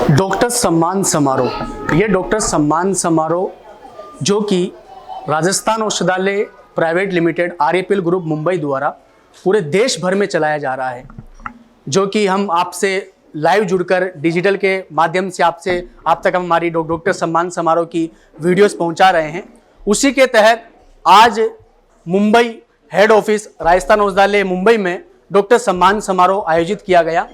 Doctor सम्मान समारोह। ये डॉक्टर सम्मान समारोह जो कि राजस्थान औषधालय प्राइवेट लिमिटेड आरएपीएल ग्रुप मुंबई द्वारा पूरे देश भर में चलाया जा रहा है, जो कि हम आपसे लाइव जुड़कर डिजिटल के माध्यम से आप तक हम हमारी डॉक्टर सम्मान समारोह की वीडियोस पहुंचा रहे हैं। उसी के तहत आज मुंबई हेड ऑफिस राजस्थान औषधालय मुंबई में डॉक्टर सम्मान समारोह आयोजित किया गया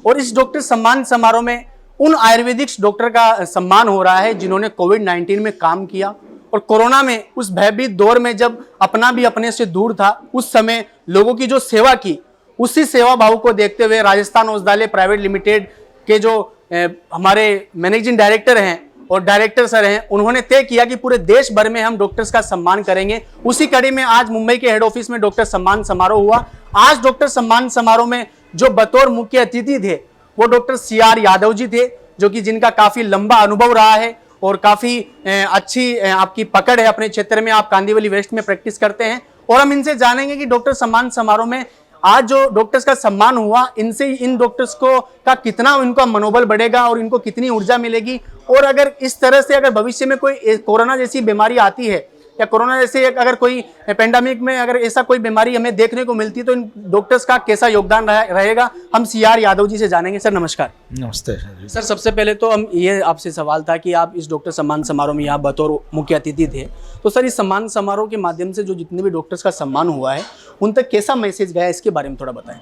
और इस डॉक्टर सम्मान समारोह में उन आयुर्वेदिक डॉक्टर का सम्मान हो रहा है जिन्होंने कोविड-19 में काम किया और कोरोना में उस भयभीत दौर में जब अपना भी अपने से दूर था, उस समय लोगों की जो सेवा की, उसी सेवा भाव को देखते हुए राजस्थान औषधालय प्राइवेट लिमिटेड के जो हमारे मैनेजिंग डायरेक्टर हैं और डायरेक्टर सर हैं, उन्होंने तय किया कि पूरे देश भर में हम डॉक्टर्स का सम्मान करेंगे। उसी कड़ी में आज मुंबई के हेड ऑफिस में डॉक्टर सम्मान समारोह हुआ। आज डॉक्टर सम्मान समारोह में जो बतौर मुख्य अतिथि थे वो डॉक्टर सीआर यादव जी थे, जो कि जिनका काफी लंबा अनुभव रहा है और काफी अच्छी आपकी पकड़ है अपने क्षेत्र में। आप कांदिवली वेस्ट में प्रैक्टिस करते हैं और हम इनसे जानेंगे कि डॉक्टर सम्मान समारोह में आज जो डॉक्टर्स का सम्मान हुआ, इनसे इन डॉक्टर्स को का कितना इनका मनोबल बढ़ेगा और इनको कितनी ऊर्जा मिलेगी। और अगर इस तरह से अगर भविष्य में कोई कोरोना जैसी बीमारी आती है या कोरोना जैसे अगर कोई पेंडेमिक में अगर ऐसा कोई बीमारी हमें देखने को मिलती है तो इन डॉक्टर्स का कैसा योगदान रहेगा, हम सीआर यादव जी से जानेंगे। सर नमस्कार। नमस्ते सर, सबसे पहले तो हम ये आपसे सवाल था कि आप इस डॉक्टर सम्मान समारोह में यहाँ बतौर मुख्य अतिथि थे, तो सर इस सम्मान समारोह के माध्यम से जो जितने भी डॉक्टर्स का सम्मान हुआ है उन तक कैसा मैसेज गया, इसके बारे में थोड़ा बताएं।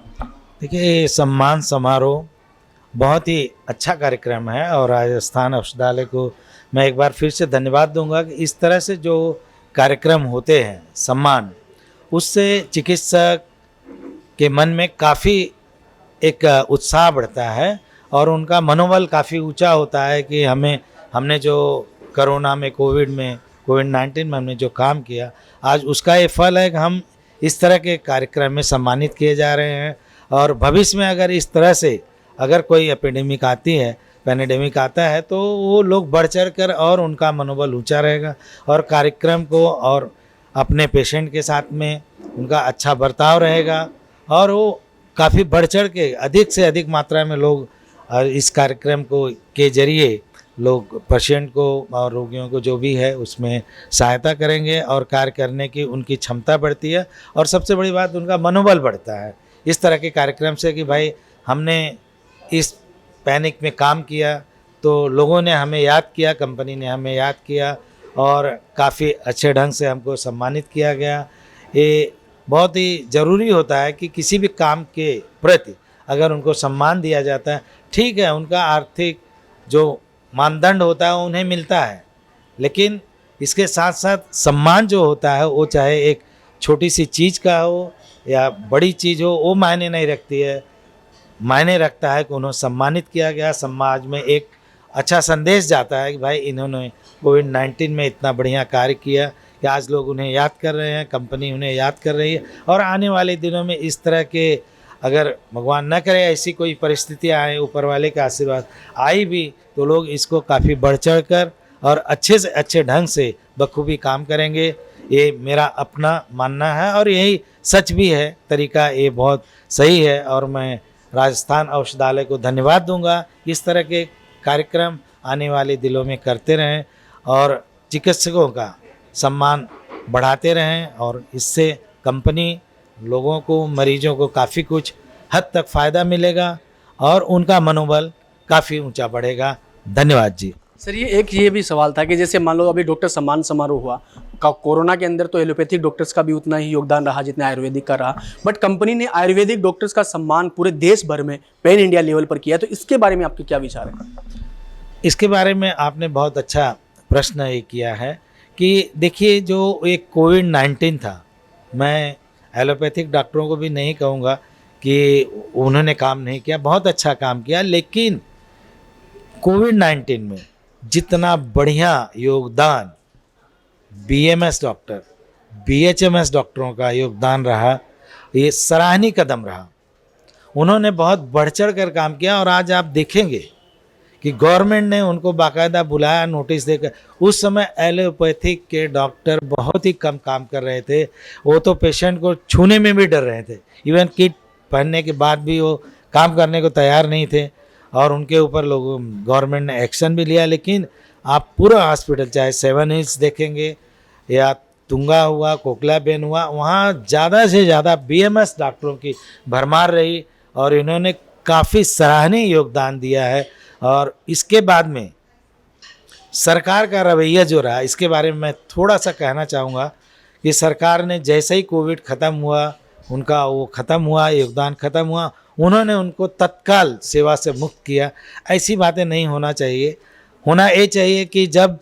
देखिए, सम्मान समारोह बहुत ही अच्छा कार्यक्रम है और राजस्थान औषधालय को मैं एक बार फिर से धन्यवाद दूंगा कि इस तरह से जो कार्यक्रम होते हैं सम्मान, उससे चिकित्सक के मन में काफ़ी एक उत्साह बढ़ता है और उनका मनोबल काफ़ी ऊंचा होता है कि हमने जो कोरोना में कोविड-19 में हमने जो काम किया, आज उसका ये फल है कि हम इस तरह के कार्यक्रम में सम्मानित किए जा रहे हैं। और भविष्य में अगर इस तरह से अगर कोई एपिडेमिक आती है, पैंडेमिक आता है, तो वो लोग बढ़ चढ़ कर और उनका मनोबल ऊंचा रहेगा और कार्यक्रम को और अपने पेशेंट के साथ में उनका अच्छा बर्ताव रहेगा और वो काफ़ी बढ़ चढ़ के अधिक से अधिक मात्रा में लोग इस कार्यक्रम को के जरिए लोग पेशेंट को और रोगियों को जो भी है उसमें सहायता करेंगे और कार्य करने की उनकी क्षमता बढ़ती है और सबसे बड़ी बात उनका मनोबल बढ़ता है इस तरह के कार्यक्रम से कि भाई हमने इस पैनिक में काम किया तो लोगों ने हमें याद किया, कंपनी ने हमें याद किया और काफ़ी अच्छे ढंग से हमको सम्मानित किया गया। ये बहुत ही ज़रूरी होता है कि किसी भी काम के प्रति अगर उनको सम्मान दिया जाता है, ठीक है, उनका आर्थिक जो मानदंड होता है उन्हें मिलता है, लेकिन इसके साथ साथ सम्मान जो होता है वो चाहे एक छोटी सी चीज़ का हो या बड़ी चीज़ हो, वो मायने नहीं रखती है। मायने रखता है कि उन्हें सम्मानित किया गया, समाज में एक अच्छा संदेश जाता है कि भाई इन्होंने कोविड-19 में इतना बढ़िया कार्य किया कि आज लोग उन्हें याद कर रहे हैं, कंपनी उन्हें याद कर रही है। और आने वाले दिनों में इस तरह के अगर भगवान न करे ऐसी कोई परिस्थितियाँ आए, ऊपर वाले का आशीर्वाद आई भी, तो लोग इसको काफ़ी बढ़ चढ़ कर और अच्छे से अच्छे ढंग से बखूबी काम करेंगे। ये मेरा अपना मानना है और यही सच भी है, तरीका ये बहुत सही है और मैं राजस्थान औषधालय को धन्यवाद दूंगा। इस तरह के कार्यक्रम आने वाले दिनों में करते रहें और चिकित्सकों का सम्मान बढ़ाते रहें और इससे कंपनी, लोगों को, मरीजों को काफ़ी कुछ हद तक फ़ायदा मिलेगा और उनका मनोबल काफ़ी ऊंचा बढ़ेगा। धन्यवाद जी। सर, ये भी सवाल था कि जैसे मान लो अभी डॉक्टर सम्मान समारोह हुआ, कोरोना के अंदर तो एलोपैथिक डॉक्टर्स का भी उतना ही योगदान रहा जितना आयुर्वेदिक का रहा, बट कंपनी ने आयुर्वेदिक डॉक्टर्स का सम्मान पूरे देश भर में पैन इंडिया लेवल पर किया, तो इसके बारे में आपके क्या विचार है? इसके बारे में आपने बहुत अच्छा प्रश्न ये किया है कि देखिए, जो एक कोविड-19 था, मैं एलोपैथिक डॉक्टरों को भी नहीं कहूँगा कि उन्होंने काम नहीं किया, बहुत अच्छा काम किया, लेकिन कोविड-19 में जितना बढ़िया योगदान बीएमएस डॉक्टर, बीएचएमएस डॉक्टरों का योगदान रहा, ये सराहनीय कदम रहा। उन्होंने बहुत बढ़ चढ़ कर काम किया और आज आप देखेंगे कि गवर्नमेंट ने उनको बाकायदा बुलाया, नोटिस देकर। उस समय एलोपैथिक के डॉक्टर बहुत ही कम काम कर रहे थे, वो तो पेशेंट को छूने में भी डर रहे थे, इवन किट पहनने के बाद भी वो काम करने को तैयार नहीं थे। और उनके ऊपर लोगों गवर्नमेंट ने एक्शन भी लिया। लेकिन आप पूरा हॉस्पिटल चाहे 7 हिल्स देखेंगे या तुंगा हुआ, कोकलाबेन हुआ, वहाँ ज़्यादा से ज़्यादा बीएमएस डॉक्टरों की भरमार रही और इन्होंने काफ़ी सराहनीय योगदान दिया है। और इसके बाद में सरकार का रवैया जो रहा, इसके बारे में मैं थोड़ा सा कहना चाहूँगा कि सरकार ने जैसे ही कोविड ख़त्म हुआ, उनका वो ख़त्म हुआ, योगदान ख़त्म हुआ, उन्होंने उनको तत्काल सेवा से मुक्त किया। ऐसी बातें नहीं होना चाहिए। होना ये चाहिए कि जब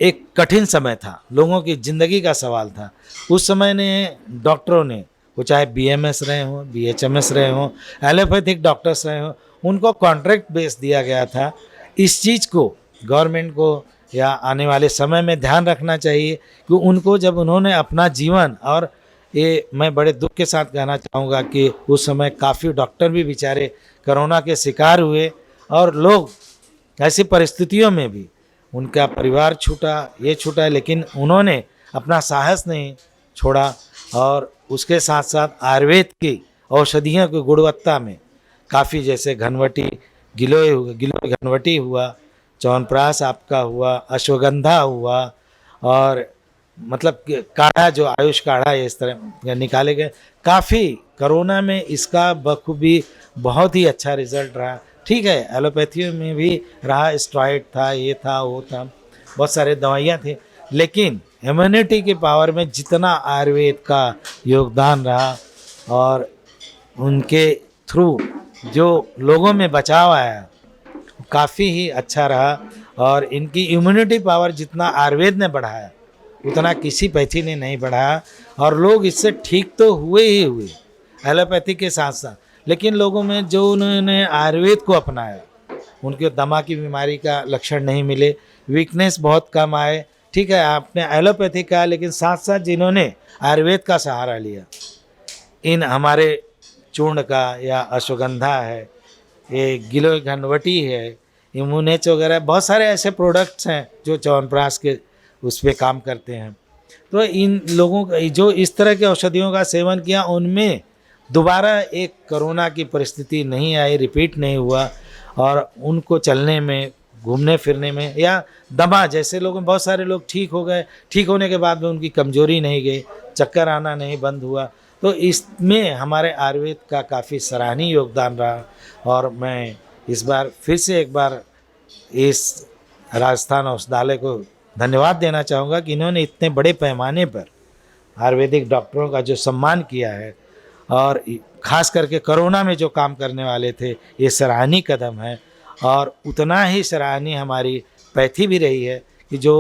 एक कठिन समय था, लोगों की ज़िंदगी का सवाल था, उस समय ने डॉक्टरों ने, वो चाहे बीएमएस रहे हों, बीएचएमएस रहे हों, एलोपैथिक डॉक्टर्स रहे हों, उनको कॉन्ट्रैक्ट बेस दिया गया था। इस चीज़ को गवर्नमेंट को या आने वाले समय में ध्यान रखना चाहिए कि उनको जब उन्होंने अपना जीवन, और ये मैं बड़े दुख के साथ कहना चाहूँगा कि उस समय काफ़ी डॉक्टर भी बेचारे कोरोना के शिकार हुए और लोग ऐसी परिस्थितियों में भी उनका परिवार छूटा, ये छूटा, लेकिन उन्होंने अपना साहस नहीं छोड़ा। और उसके साथ साथ आयुर्वेद की औषधियों की गुणवत्ता में काफ़ी, जैसे घनवटी गिलोय घनवटी हुआ, च्यवनप्राश आपका हुआ, अश्वगंधा हुआ, और मतलब कि काढ़ा, जो आयुष काढ़ा है, इस तरह निकाले गए। काफ़ी कोरोना में इसका बखूबी बहुत ही अच्छा रिजल्ट रहा। ठीक है, एलोपैथी में भी रहा, स्टेरॉइड था, ये था, वो था, बहुत सारे दवाइयाँ थी, लेकिन इम्यूनिटी की पावर में जितना आयुर्वेद का योगदान रहा और उनके थ्रू जो लोगों में बचाव आया, काफ़ी ही अच्छा रहा। और इनकी इम्यूनिटी पावर जितना आयुर्वेद ने बढ़ाया, उतना किसी पैथी ने नहीं बढ़ाया। और लोग इससे ठीक तो हुए ही हुए एलोपैथी के साथ साथ, लेकिन लोगों में जो उन्होंने आयुर्वेद को अपनाया, उनके दमा की बीमारी का लक्षण नहीं मिले, वीकनेस बहुत कम आए। ठीक है, आपने एलोपैथी का, लेकिन साथ साथ जिन्होंने आयुर्वेद का सहारा लिया, इन हमारे चूर्ण का या अश्वगंधा है, ये गिलोय घनवटी है, इम्यूनेच वगैरह, बहुत सारे ऐसे प्रोडक्ट्स हैं जो च्यवनप्राश के उस पर काम करते हैं। तो इन लोगों का जो इस तरह के औषधियों का सेवन किया, उनमें दोबारा एक कोरोना की परिस्थिति नहीं आई, रिपीट नहीं हुआ। और उनको चलने में, घूमने फिरने में, या दमा, जैसे लोगों, बहुत सारे लोग ठीक हो गए, ठीक होने के बाद में उनकी कमजोरी नहीं गई, चक्कर आना नहीं बंद हुआ। तो इसमें हमारे आयुर्वेद का काफ़ी सराहनीय योगदान रहा। और मैं इस बार फिर से एक बार इस राजस्थान औषधालय को धन्यवाद देना चाहूँगा कि इन्होंने इतने बड़े पैमाने पर आयुर्वेदिक डॉक्टरों का जो सम्मान किया है, और ख़ास करके कोरोना में जो काम करने वाले थे, ये सराहनीय कदम है। और उतना ही सराहनीय हमारी पैथी भी रही है कि जो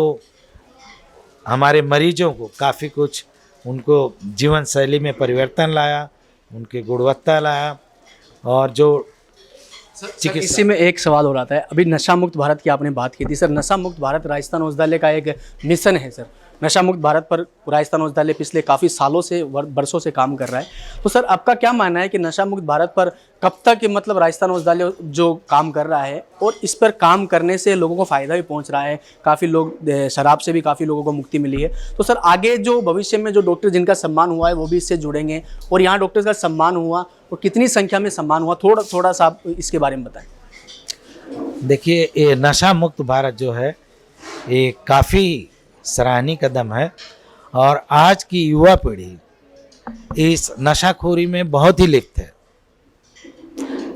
हमारे मरीजों को काफ़ी कुछ, उनको जीवन शैली में परिवर्तन लाया, उनकी गुणवत्ता लाया। और जो सर, इसी में एक सवाल हो रहा था, अभी नशा मुक्त भारत की आपने बात की थी। सर, नशा मुक्त भारत राजस्थान औषधालय का एक मिशन है। सर, नशा मुक्त भारत पर राजस्थान औषधालय पिछले काफ़ी सालों से, वर्षों से काम कर रहा है। तो सर, आपका क्या मानना है कि नशा मुक्त भारत पर कब तक, मतलब राजस्थान औषधालय जो काम कर रहा है, और इस पर काम करने से लोगों को फ़ायदा भी पहुंच रहा है, काफ़ी लोग, शराब से भी काफ़ी लोगों को मुक्ति मिली है। तो सर, आगे जो भविष्य में जो डॉक्टर जिनका सम्मान हुआ है वो भी इससे जुड़ेंगे, और यहाँ डॉक्टर्स का सम्मान हुआ और कितनी संख्या में सम्मान हुआ, थोड़ा सा आप इसके बारे में बताएं। देखिए, ये नशा मुक्त भारत जो है, ये काफ़ी सराहनीय कदम है। और आज की युवा पीढ़ी इस नशाखोरी में बहुत ही लिप्त है।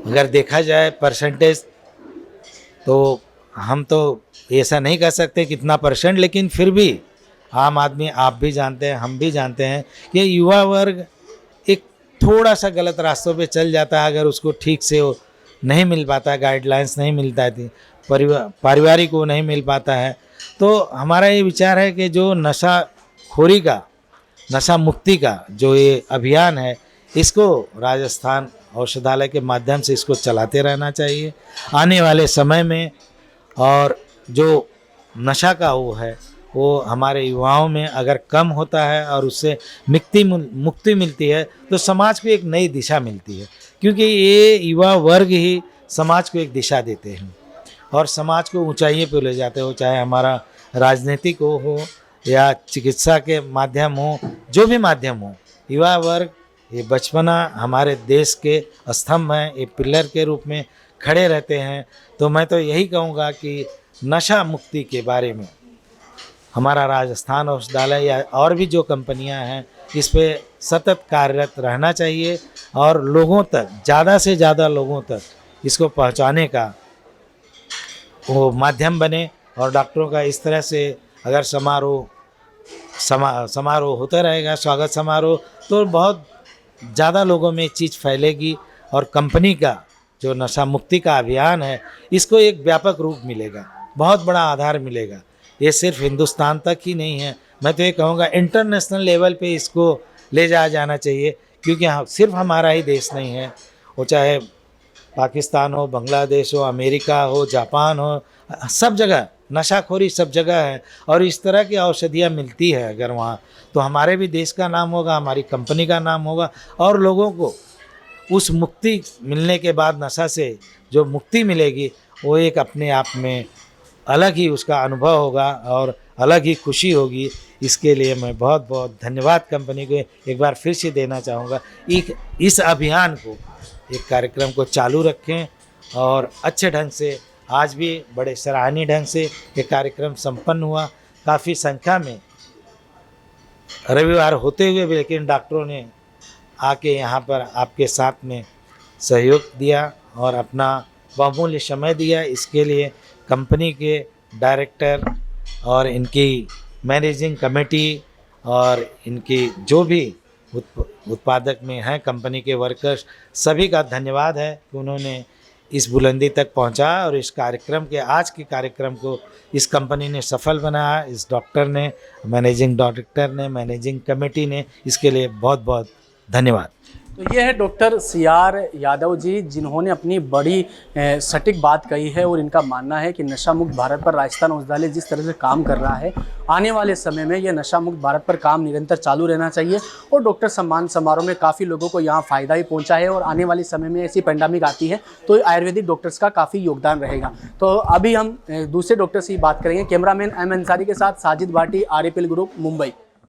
अगर देखा जाए परसेंटेज, तो हम तो ऐसा नहीं कह सकते कितना परसेंट, लेकिन फिर भी आम आदमी, आप भी जानते हैं, हम भी जानते हैं, ये युवा वर्ग एक थोड़ा सा गलत रास्तों पे चल जाता है। अगर उसको ठीक से वो नहीं मिल पाता, गाइडलाइंस नहीं मिलता है, पारिवारिक वो नहीं मिल पाता है। तो हमारा ये विचार है कि जो नशाखोरी का, नशा मुक्ति का जो ये अभियान है, इसको राजस्थान औषधालय के माध्यम से इसको चलाते रहना चाहिए आने वाले समय में। और जो नशा का वो है, वो हमारे युवाओं में अगर कम होता है और उससे मुक्ति मिलती है, तो समाज को एक नई दिशा मिलती है, क्योंकि ये युवा वर्ग ही समाज को एक दिशा देते हैं और समाज को ऊंचाइयों पे ले जाते हो, चाहे हमारा राजनीतिक हो या चिकित्सा के माध्यम हो, जो भी माध्यम हो। युवा वर्ग, ये बचपना हमारे देश के स्तंभ हैं, ये पिलर के रूप में खड़े रहते हैं। तो मैं तो यही कहूँगा कि नशा मुक्ति के बारे में हमारा राजस्थान औषधालय या और भी जो कंपनियां हैं इस पे सतत कार्यरत रहना चाहिए और लोगों तक, ज़्यादा से ज़्यादा लोगों तक इसको पहुंचाने का वो माध्यम बने। और डॉक्टरों का इस तरह से अगर समारोह होता रहेगा, स्वागत समारोह, तो बहुत ज़्यादा लोगों में चीज़ फैलेगी और कंपनी का जो नशा मुक्ति का अभियान है इसको एक व्यापक रूप मिलेगा, बहुत बड़ा आधार मिलेगा। ये सिर्फ हिंदुस्तान तक ही नहीं है, मैं तो ये कहूँगा इंटरनेशनल लेवल पे इसको ले जाया जाना चाहिए, क्योंकि सिर्फ हमारा ही देश नहीं है, वो चाहे पाकिस्तान हो, बांग्लादेश हो, अमेरिका हो, जापान हो, सब जगह नशाखोरी सब जगह है और इस तरह की औषधियाँ मिलती है अगर वहाँ, तो हमारे भी देश का नाम होगा, हमारी कंपनी का नाम होगा और लोगों को उस मुक्ति मिलने के बाद, नशा से जो मुक्ति मिलेगी वो एक अपने आप में अलग ही उसका अनुभव होगा और अलग ही खुशी होगी। इसके लिए मैं बहुत बहुत धन्यवाद कंपनी को एक बार फिर से देना चाहूँगा। इस अभियान को, एक कार्यक्रम को चालू रखें और अच्छे ढंग से, आज भी बड़े सराहनीय ढंग से ये कार्यक्रम संपन्न हुआ। काफ़ी संख्या में रविवार होते हुए भी लेकिन डॉक्टरों ने आके यहाँ पर आपके साथ में सहयोग दिया और अपना बहुमूल्य समय दिया। इसके लिए कंपनी के डायरेक्टर और इनकी मैनेजिंग कमेटी और इनकी जो भी उत्पादक में हैं कंपनी के वर्कर्स, सभी का धन्यवाद है कि उन्होंने इस बुलंदी तक पहुंचाया और इस कार्यक्रम के, आज के कार्यक्रम को इस कंपनी ने सफल बनाया। इस डॉक्टर ने, मैनेजिंग डायरेक्टर ने, मैनेजिंग कमेटी ने, इसके लिए बहुत बहुत धन्यवाद। तो ये है डॉक्टर CR यादव जी, जिन्होंने अपनी बड़ी सटीक बात कही है और इनका मानना है कि नशा मुक्त भारत पर राजस्थान औषधालय जिस तरह से काम कर रहा है, आने वाले समय में यह नशा मुक्त भारत पर काम निरंतर चालू रहना चाहिए। और डॉक्टर सम्मान समारोह में काफ़ी लोगों को यहाँ फ़ायदा भी पहुँचा है और आने वाले समय में ऐसी पेंडेमिक आती है तो आयुर्वेदिक डॉक्टर्स का काफ़ी योगदान रहेगा। तो अभी हम दूसरे डॉक्टर से बात करेंगे। कैमरामैन M अंसारी के साथ साजिद भाटी, RAPL ग्रुप, मुंबई।